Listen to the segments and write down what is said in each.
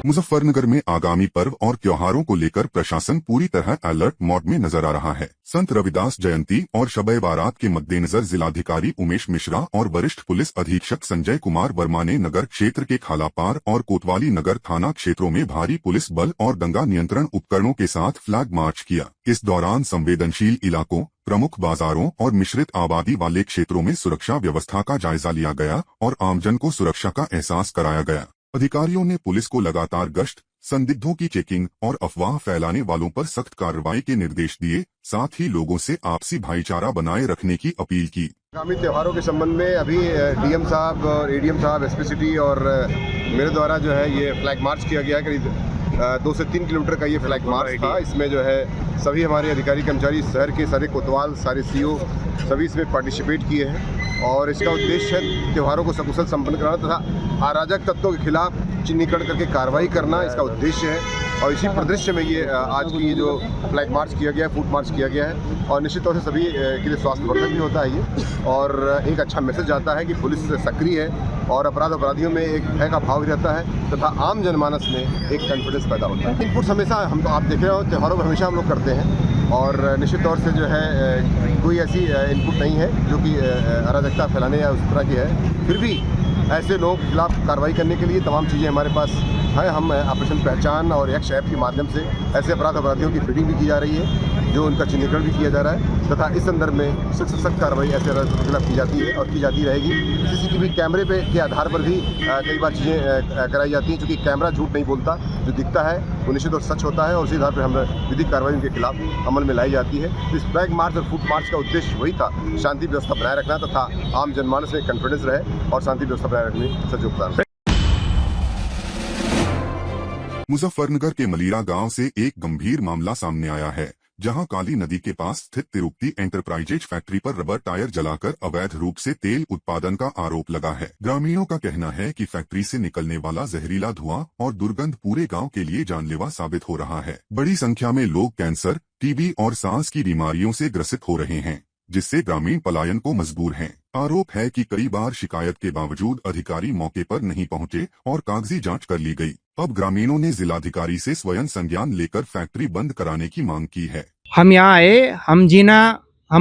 मुजफ्फरनगर में आगामी पर्व और त्योहारों को लेकर प्रशासन पूरी तरह अलर्ट मोड में नजर आ रहा है। संत रविदास जयंती और शब-ए बारात के मद्देनजर जिलाधिकारी उमेश मिश्रा और वरिष्ठ पुलिस अधीक्षक संजय कुमार वर्मा ने नगर क्षेत्र के खालापार और कोतवाली नगर थाना क्षेत्रों में भारी पुलिस बल और दंगा नियंत्रण उपकरणों के साथ फ्लैग मार्च किया। इस दौरान संवेदनशील इलाकों, प्रमुख बाजारों और मिश्रित आबादी वाले क्षेत्रों में सुरक्षा व्यवस्था का जायजा लिया गया और आमजन को सुरक्षा का एहसास कराया गया। अधिकारियों ने पुलिस को लगातार गश्त, संदिग्धों की चेकिंग और अफवाह फैलाने वालों पर सख्त कार्रवाई के निर्देश दिए। साथ ही लोगों से आपसी भाईचारा बनाए रखने की अपील की। आगामी त्योहारों के संबंध में अभी डीएम साहब और एडीएम साहब, एसपी सिटी और मेरे द्वारा जो है ये फ्लैग मार्च किया गया है। करीब 2 से 3 किलोमीटर का ये फ्लैग मार्च था। इसमें जो है सभी हमारे अधिकारी कर्मचारी, शहर के सारे कोतवाल, सारे सीओ सभी इसमें पार्टिसिपेट किए हैं और इसका उद्देश्य है त्योहारों को सकुशल संपन्न कराना तथा अराजक तत्वों के खिलाफ चिन्हीकरण करके कार्रवाई करना इसका उद्देश्य है। और इसी परिदृश्य में ये आज की ये जो फ्लैग मार्च किया गया है, फुट मार्च किया गया है और निश्चित तौर से सभी के लिए स्वास्थ्यवर्धक भी होता है ये और एक अच्छा मैसेज आता है कि पुलिस सक्रिय है और अपराधियों में एक भय का भाव रहता है तथा आम जनमानस में एक कॉन्फिडेंस पैदा होता है। इनपुट्स हमेशा हम तो आप देख रहे हो त्योहारों में हमेशा हम लोग करते हैं और निश्चित तौर से जो है कोई ऐसी इनपुट नहीं है जो कि अराजकता फैलाने या उस तरह की है। फिर भी ऐसे लोगों के खिलाफ कार्रवाई करने के लिए तमाम चीज़ें हमारे पास है। हम ऑपरेशन पहचान और एक्स ऐप के माध्यम से ऐसे अपराधियों की फीडिंग भी की जा रही है जो उनका चिन्हीकरण भी किया जा रहा है तथा इस संदर्भ में सख्त कार्रवाई ऐसे अपराधियों के खिलाफ की जाती है और की जाती रहेगी। सीसीटीवी कैमरे के आधार पर भी कई बार चीज़ें कराई जाती हैं क्योंकि कैमरा झूठ नहीं बोलता, जो दिखता है वो निश्चित और सच होता है और उसी आधार पर हम विधिक कार्रवाई उनके खिलाफ अमल में लाई जाती है। इस फ्लैग मार्च और फुट मार्च का उद्देश्य वही था, शांति व्यवस्था बनाए रखना तथा आम जनमानस में कॉन्फिडेंस रहे और शांति व्यवस्था बनाए रखने में सच योगदान। मुजफ्फरनगर के मलीरा गांव से एक गंभीर मामला सामने आया है, जहां काली नदी के पास स्थित तिरुपति एंटरप्राइजेज फैक्ट्री पर रबर टायर जलाकर अवैध रूप से तेल उत्पादन का आरोप लगा है। ग्रामीणों का कहना है कि फैक्ट्री से निकलने वाला जहरीला धुआं और दुर्गंध पूरे गांव के लिए जानलेवा साबित हो रहा है। बड़ी संख्या में लोग कैंसर, टीबी और सांस की बीमारियों से ग्रसित हो रहे हैं, जिससे ग्रामीण पलायन को मजबूर हैं। आरोप है कि कई बार शिकायत के बावजूद अधिकारी मौके पर नहीं पहुंचे और कागजी जांच कर ली गई। अब ग्रामीणों ने जिलाधिकारी से स्वयं संज्ञान लेकर फैक्ट्री बंद कराने की मांग की है। हम यहाँ आए, हम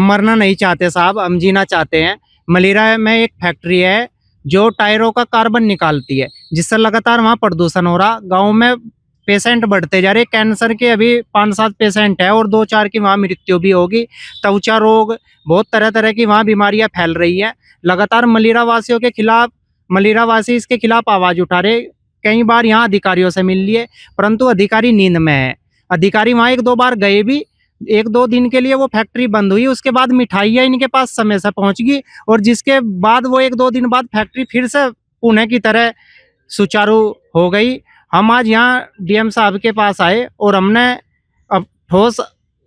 मरना नहीं चाहते साहब, हम जीना चाहते हैं। मलीरा में एक फैक्ट्री है जो टायरों का कार्बन निकालती है, जिससे लगातार वहाँ प्रदूषण हो रहा। गाँव में पेशेंट बढ़ते जा रहे, कैंसर के अभी 5-7 पेशेंट है और 2-4 की वहाँ मृत्यु भी होगी। त्वचा रोग, बहुत तरह तरह की वहाँ बीमारियाँ फैल रही हैं। लगातार मलीरा वासियों के खिलाफ, मलीरा वासी इसके खिलाफ आवाज उठा रहे। कई बार यहाँ अधिकारियों से मिल लिए परंतु अधिकारी नींद में है। अधिकारी वहाँ 1-2 बार गए भी, 1-2 दिन के लिए वो फैक्ट्री बंद हुई। उसके बाद मिठाइयाँ इनके पास समय से पहुँच गई और जिसके बाद वो 1-2 दिन बाद फैक्ट्री फिर से पुणे की तरह सुचारू हो गई। हम आज यहाँ डीएम साहब के पास आए और हमने अब ठोस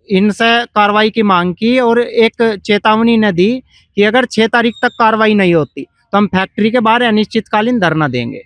इनसे कार्रवाई की मांग की और एक चेतावनी न दी कि अगर 6 तारीख तक कार्रवाई नहीं होती तो हम फैक्ट्री के बाहर अनिश्चितकालीन धरना देंगे।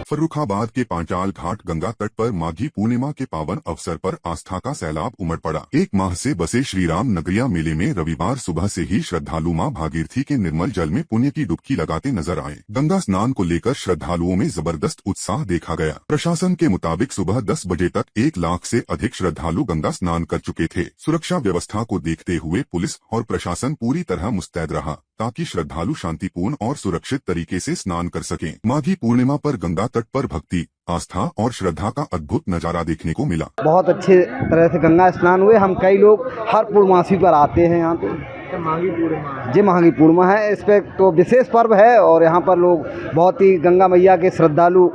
फर्रुखाबाद के पांचाल घाट गंगा तट पर माघी पूर्णिमा के पावन अवसर पर आस्था का सैलाब उमड़ पड़ा। 1 माह से बसे श्रीराम नगरिया मेले में रविवार सुबह से ही श्रद्धालु मां भागीरथी के निर्मल जल में पुण्य की डुबकी लगाते नजर आए। गंगा स्नान को लेकर श्रद्धालुओं में जबरदस्त उत्साह देखा गया। प्रशासन के मुताबिक सुबह 10 बजे तक 1 लाख से अधिक श्रद्धालु गंगा स्नान कर चुके थे। सुरक्षा व्यवस्था को देखते हुए पुलिस और प्रशासन पूरी तरह मुस्तैद रहा ताकि श्रद्धालु शांतिपूर्ण और सुरक्षित तरीके से स्नान कर सकें। माघी पूर्णिमा पर गंगा तट पर भक्ति, आस्था और श्रद्धा का अद्भुत नजारा देखने को मिला। बहुत अच्छे तरह से गंगा स्नान हुए। हम कई लोग हर पूर्णमासी पर आते हैं यहाँ तो माघी पूर्णिमा है। इस पे तो विशेष पर्व है और यहाँ पर लोग बहुत ही गंगा मैया के श्रद्धालु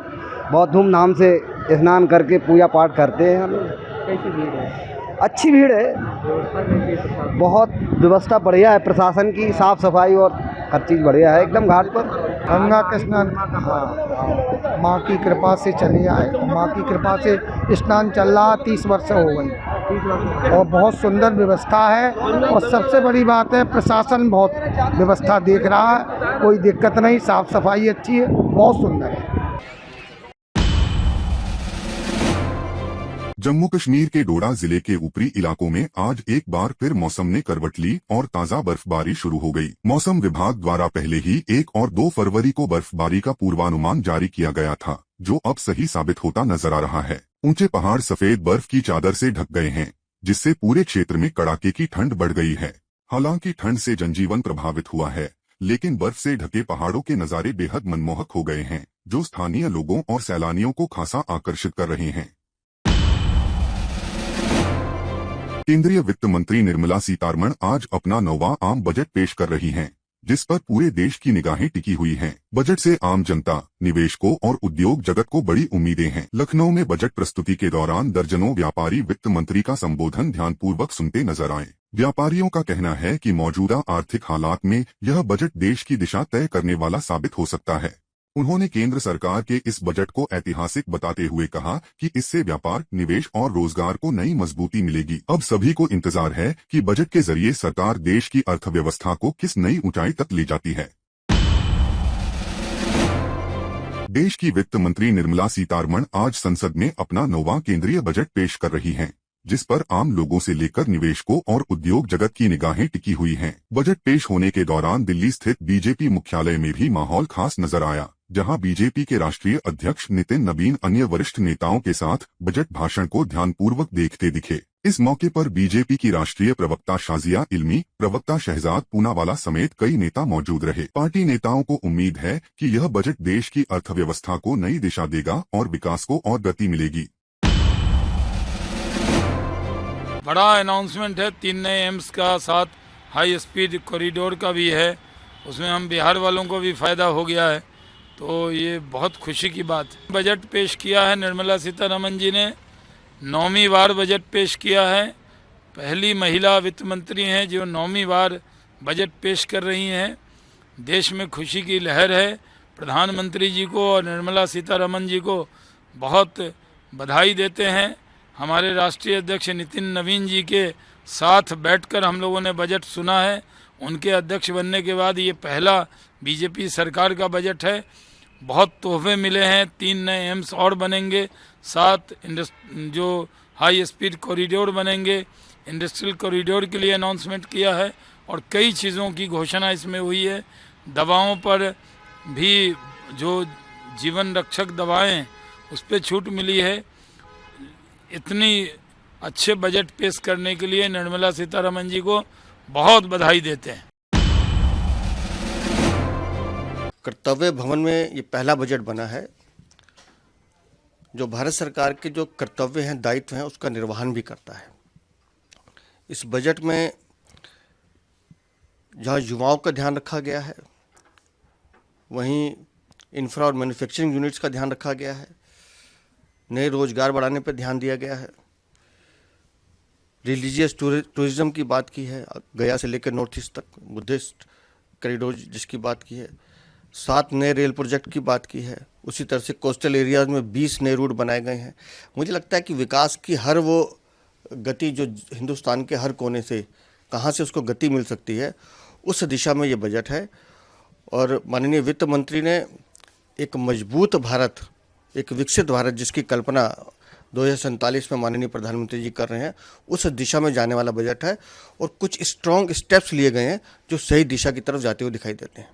बहुत धूमधाम से स्नान करके पूजा पाठ करते हैं। कैसी भीड़ है? अच्छी भीड़ है, बहुत व्यवस्था बढ़िया है प्रशासन की, साफ सफाई और हर चीज़ बढ़िया है एकदम घाट पर। गंगा के स्नान माँ की कृपा से चले आए, माँ की कृपा से स्नान चल रहा 30 वर्ष हो गई और बहुत सुंदर व्यवस्था है। और सबसे बड़ी बात है प्रशासन बहुत व्यवस्था देख रहा है, कोई दिक्कत नहीं, साफ सफाई अच्छी है, बहुत सुंदर है। जम्मू कश्मीर के डोडा जिले के ऊपरी इलाकों में आज एक बार फिर मौसम ने करवट ली और ताजा बर्फबारी शुरू हो गई। मौसम विभाग द्वारा पहले ही 1 और 2 फरवरी को बर्फबारी का पूर्वानुमान जारी किया गया था, जो अब सही साबित होता नजर आ रहा है। ऊंचे पहाड़ सफेद बर्फ की चादर से ढक गए हैं, जिससे पूरे क्षेत्र में कड़ाके की ठंड बढ़ गई है। हालांकि ठंड से जनजीवन प्रभावित हुआ है, लेकिन बर्फ से ढके पहाड़ों के नजारे बेहद मनमोहक हो गए हैं, जो स्थानीय लोगों और सैलानियों को खासा आकर्षित कर रहे हैं। केंद्रीय वित्त मंत्री निर्मला सीतारमण आज अपना 9वां आम बजट पेश कर रही हैं, जिस पर पूरे देश की निगाहें टिकी हुई हैं। बजट से आम जनता, निवेशकों और उद्योग जगत को बड़ी उम्मीदें हैं। लखनऊ में बजट प्रस्तुति के दौरान दर्जनों व्यापारी वित्त मंत्री का संबोधन ध्यानपूर्वक सुनते नजर आए। व्यापारियों का कहना है कि मौजूदा आर्थिक हालात में यह बजट देश की दिशा तय करने वाला साबित हो सकता है। उन्होंने केंद्र सरकार के इस बजट को ऐतिहासिक बताते हुए कहा कि इससे व्यापार, निवेश और रोजगार को नई मजबूती मिलेगी। अब सभी को इंतजार है कि बजट के जरिए सरकार देश की अर्थव्यवस्था को किस नई ऊंचाई तक ले जाती है। देश की वित्त मंत्री निर्मला सीतारमण आज संसद में अपना 9वां केंद्रीय बजट पेश कर रही हैं, जिस पर आम लोगों से लेकर निवेशकों और उद्योग जगत की निगाहें टिकी हुई हैं। बजट पेश होने के दौरान दिल्ली स्थित बीजेपी मुख्यालय में भी माहौल खास नजर आया, जहां बीजेपी के राष्ट्रीय अध्यक्ष नितिन नवीन अन्य वरिष्ठ नेताओं के साथ बजट भाषण को ध्यानपूर्वक देखते दिखे। इस मौके पर बीजेपी की राष्ट्रीय प्रवक्ता शाजिया इल्मी, प्रवक्ता शहजाद पूनावाला समेत कई नेता मौजूद रहे। पार्टी नेताओं को उम्मीद है कि यह बजट देश की अर्थव्यवस्था को नई दिशा देगा और विकास को और गति मिलेगी। बड़ा अनाउंसमेंट है, 3 नए एम्स का, साथ हाई स्पीड कॉरिडोर का भी है। उसमें हम बिहार वालों को भी फ़ायदा हो गया है, तो ये बहुत खुशी की बात है। बजट पेश किया है निर्मला सीतारमण जी ने, 9वीं बार बजट पेश किया है। पहली महिला वित्त मंत्री हैं जो 9वीं बार बजट पेश कर रही हैं। देश में खुशी की लहर है। प्रधानमंत्री जी को और निर्मला सीतारमण जी को बहुत बधाई देते हैं। हमारे राष्ट्रीय अध्यक्ष नितिन नवीन जी के साथ बैठकर हम लोगों ने बजट सुना है। उनके अध्यक्ष बनने के बाद ये पहला बीजेपी सरकार का बजट है। बहुत तोहफे मिले हैं, 3 नए एम्स और बनेंगे, 7 जो हाई स्पीड कॉरिडोर बनेंगे, इंडस्ट्रियल कॉरिडोर के लिए अनाउंसमेंट किया है और कई चीज़ों की घोषणा इसमें हुई है। दवाओं पर भी जो जीवन रक्षक दवाएं उस पर छूट मिली है। इतनी अच्छे बजट पेश करने के लिए निर्मला सीतारमण जी को बहुत बधाई देते हैं। कर्तव्य भवन में ये पहला बजट बना है जो भारत सरकार के जो कर्तव्य हैं, दायित्व हैं, उसका निर्वहन भी करता है। इस बजट में जहाँ युवाओं का ध्यान रखा गया है, वहीं इंफ्रा और मैन्युफैक्चरिंग यूनिट्स का ध्यान रखा गया है। नए रोजगार बढ़ाने पर ध्यान दिया गया है। रिलीजियस टूरिज्म की बात की है, गया से लेकर नॉर्थ ईस्ट तक, बुद्धिस्ट कॉरिडोर जिसकी बात की है। 7 नए रेल प्रोजेक्ट की बात की है। उसी तरह से कोस्टल एरियाज में 20 नए रूट बनाए गए हैं। मुझे लगता है कि विकास की हर वो गति जो हिंदुस्तान के हर कोने से कहाँ से उसको गति मिल सकती है, उस दिशा में ये बजट है। और माननीय वित्त मंत्री ने एक मजबूत भारत, एक विकसित भारत जिसकी कल्पना 2047 में माननीय प्रधानमंत्री जी कर रहे हैं, उस दिशा में जाने वाला बजट है। और कुछ स्ट्रॉन्ग स्टेप्स लिए गए हैं जो सही दिशा की तरफ जाते हुए दिखाई देते हैं।